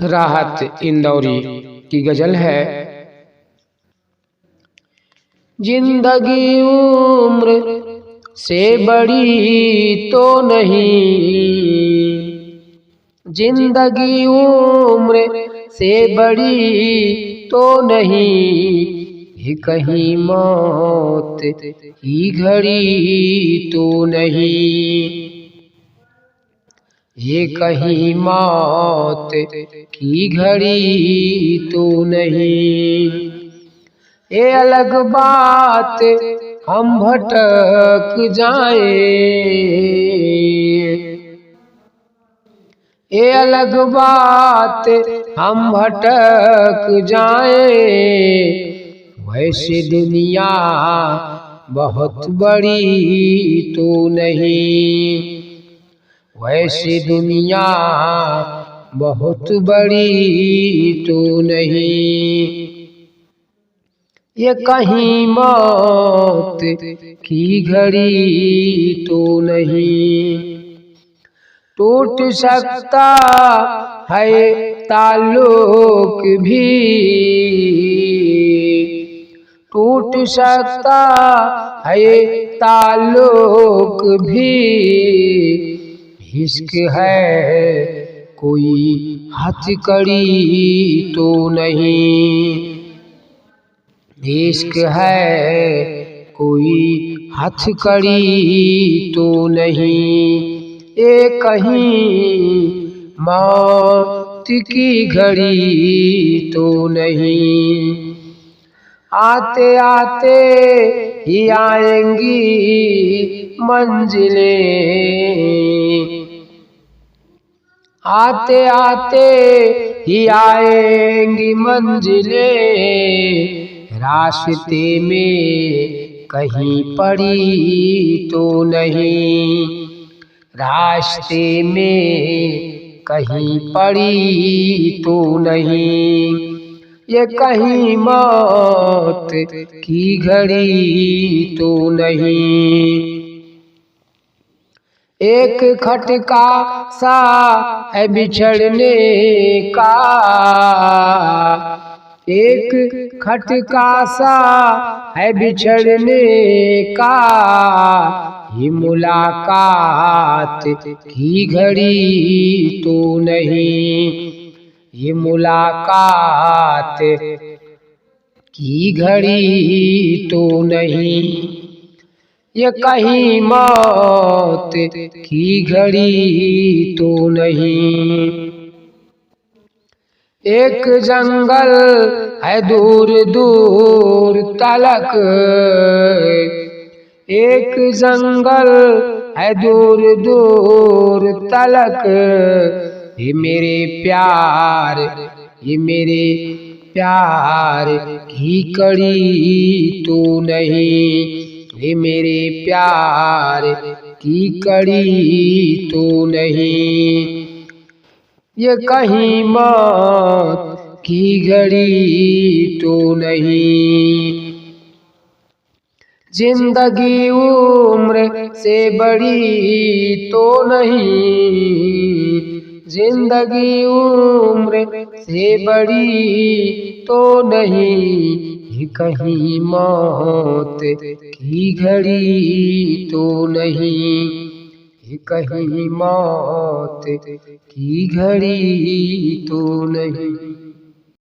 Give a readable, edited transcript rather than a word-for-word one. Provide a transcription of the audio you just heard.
राहत इंदौरी की गजल है। जिंदगी उम्र से बड़ी तो नहीं, जिंदगी उम्र से बड़ी तो नहीं, ये कहीं मौत की घड़ी तो नहीं, ये कहीं मौत की घड़ी तो नहीं। ये अलग बात हम भटक जाए, ये अलग बात हम भटक जाए, वैसे दुनिया बहुत बड़ी तो नहीं, वैसे दुनिया बहुत बड़ी तो नहीं। ये कहीं मौत की घड़ी तो नहीं। टूट सकता है ताल्लुक भी, टूट सकता है ताल्लुक भी, इश्क है कोई हथकड़ी तो नहीं, इश्क है कोई हथकड़ी तो नहीं। ये कहीं मौत की घड़ी तो नहीं। आते आते ही आएंगी मंजिलें, आते आते ही आएंगी मंजिलें, रास्ते में कहीं पड़ी तो नहीं, रास्ते में कहीं पड़ी तो नहीं। ये कहीं मौत की घड़ी तो नहीं। एक खटका सा है बिछड़ने का, एक खटका सा है बिछड़ने का, ये मुलाकात की घड़ी तो नहीं, ये मुलाकात की घड़ी तो नहीं। ये कहीं मौत की घड़ी तो नहीं। एक जंगल है दूर दूर तलक, एक जंगल है दूर दूर तलक, ये मेरे प्यार, ये मेरे प्यार की कड़ी तो नहीं, ये मेरे प्यार की कड़ी तो नहीं। ये कहीं मौत की घड़ी तो नहीं। जिंदगी उम्र से बड़ी तो नहीं, जिंदगी उम्र से बड़ी तो नहीं, ये कहीं मौत की घड़ी तो नहीं, ये कहीं मौत की घड़ी तो नहीं।